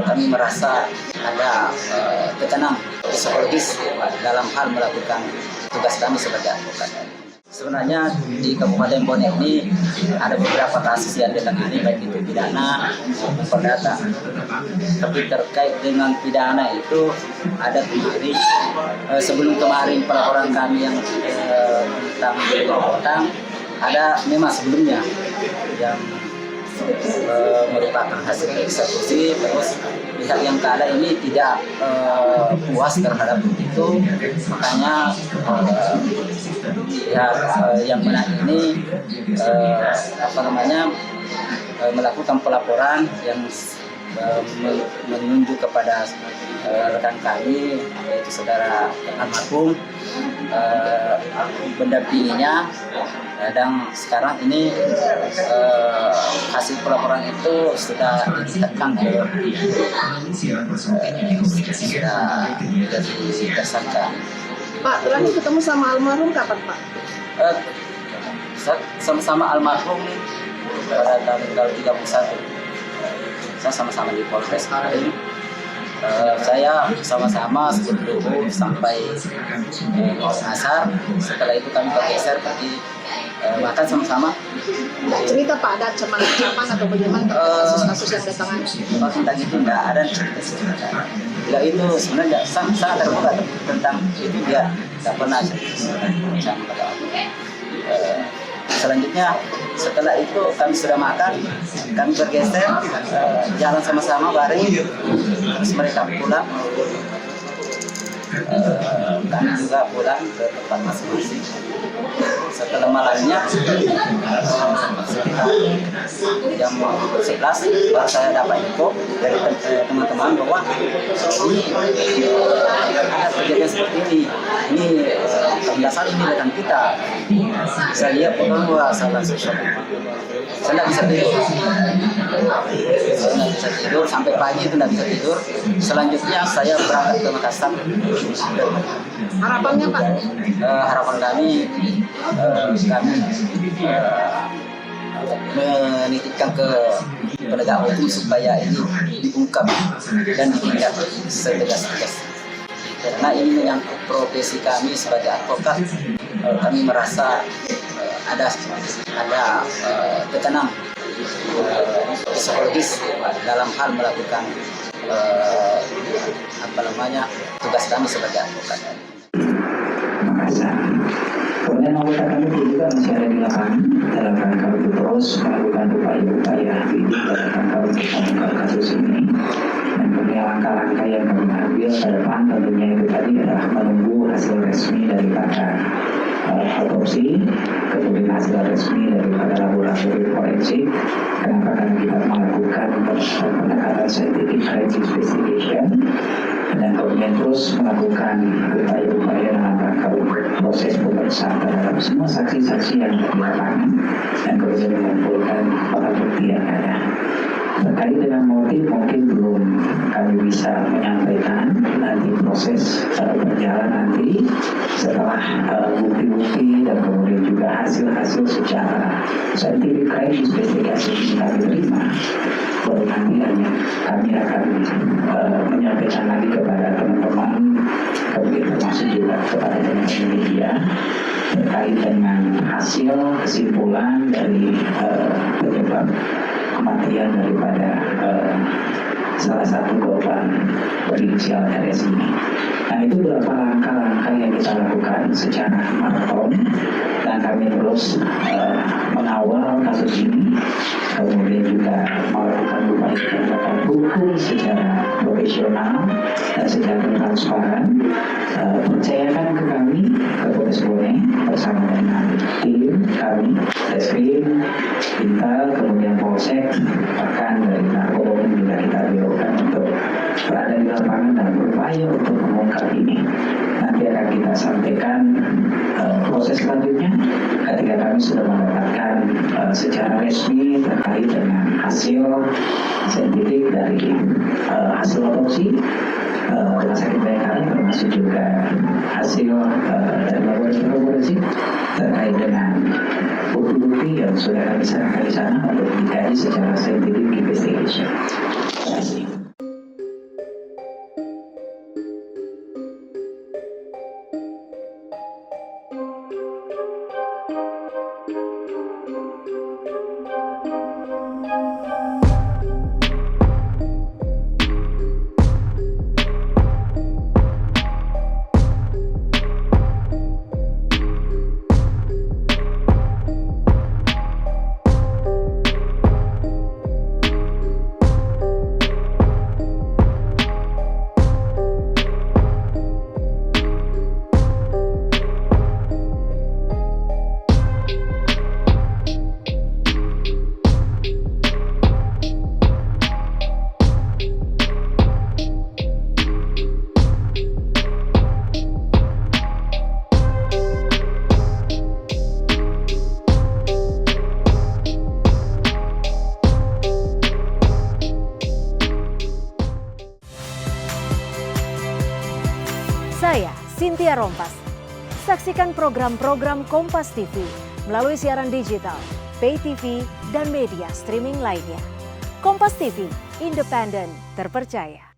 kami merasa ada tekanan psikologis dalam hal melakukan tugas kami sebagai advokat. Sebenarnya di Kabupaten Bonek ini ada beberapa kasus yang ditangani baik itu pidana maupun perdata. Tapi terkait dengan pidana itu ada kemarin, sebelum kemarin pelaporan kami yang tentang utang, ada memang sebelumnya yang merupakan hasil eksekusi, terus pihak yang kalah ini tidak puas terhadap itu, makanya pihak yang menang ini melakukan pelaporan yang menunjuk kepada rekan kami yaitu saudara almarhum mendampinginya, dan sekarang ini hasil pelaporan itu sudah ditetapkan sudah jadi tersangka. Pak, terakhir ketemu sama almarhum kapan, Pak? Sama-sama almarhum pada tanggal 31. Saya sama-sama di Polres Harim. Saya sama-sama sebelum sampai asar. Setelah itu kami bergeser pergi makan sama-sama. Nggak cerita Pak, ada ancaman atau bagaimana kasus-kasus yang datang? Kalau tentang itu nggak ada cerita-cerita. Ya itu sebenarnya sangat terbuka tentang itu, dia nggak pernah cerita. Selanjutnya setelah itu kami sudah makan, kami bergeser jalan sama-sama bareng, terus mereka pulang, kami juga pulang ke tempat masing-masing. Setelah malamnya sekitar jam 11 baru saya dapat info dari teman-teman bahwa ini ada kejadian seperti ini penjelasan ini rekan kita. Saya lihat bahwa salah sesuatu. Saya tidak bisa tidur sampai pagi, itu tidak bisa tidur. Selanjutnya saya berangkat ke Makassar. Harapannya Pak? Harapan kami menitipkan ke penegak hukum supaya ini diungkap dan ditindak setegas-tegas. Karena ini menyangkut profesi kami sebagai advokat, kami merasa ada tekanan psikologis dalam hal melakukan tugas kami sebagai advokat. Kemudian anggota kami juga masih ada di lapangan dalam rangka untuk terus melakukan upaya-upaya dalam untuk mengungkap kasus ini. Dan kemudian langkah-langkah yang kami ambil ke depan tentunya itu tadi adalah menunggu hasil resmi daripada autopsi, kemudian hasil resmi daripada laboratorium forensik. Kenapa? Karena kita melakukan pendekatan scientific forensic investigation dan kemudian terus melakukan upaya-upaya dalam rangka proses pemeriksaan terhadap semua saksi-saksi yang ada di lapangan dan kemudian mengumpulkan barang bukti yang ada. Terkait dengan motif mungkin belum kami bisa menyampaikan, nanti proses berjalan nanti setelah bukti-bukti dan kemudian juga hasil-hasil secara scientific crime investigation yang kami terima, baru nanti kami akan menyampaikan lagi kepada teman-teman, kemudian termasuk juga kepada teman-teman media terkait dengan hasil kesimpulan dari penyebab kematian daripada salah satu korban berinisial RS ini. Nah, itu beberapa langkah-langkah yang kita lakukan secara maraton dan kami terus mengawal kasus ini, kemudian juga melakukan upaya penegakan hukum secara profesional dan secara transparan. Percayakan ke kami, ke Polres Bonek bersama dengan tim kami, Reskrim, Intel, kemudian Polsek, bahkan dari Narkoba juga kita berikan untuk berada di lapangan dan berupaya untuk mengungkap ini. Nanti akan kita sampaikan proses selanjutnya ketika kami sudah mendapatkan secara resmi terkait dengan hasil saintifik dari hasil otopsi rumah sakit Bayangkara, termasuk juga hasil dari laboratorium forensik terkait dengan bukti-bukti yang sudah kami serahkan di sana untuk dikaji secara scientific investigation. Terima kasih. Saya Cynthia Rompas. Saksikan program-program Kompas TV melalui siaran digital, pay TV, dan media streaming lainnya. Kompas TV, independen, terpercaya.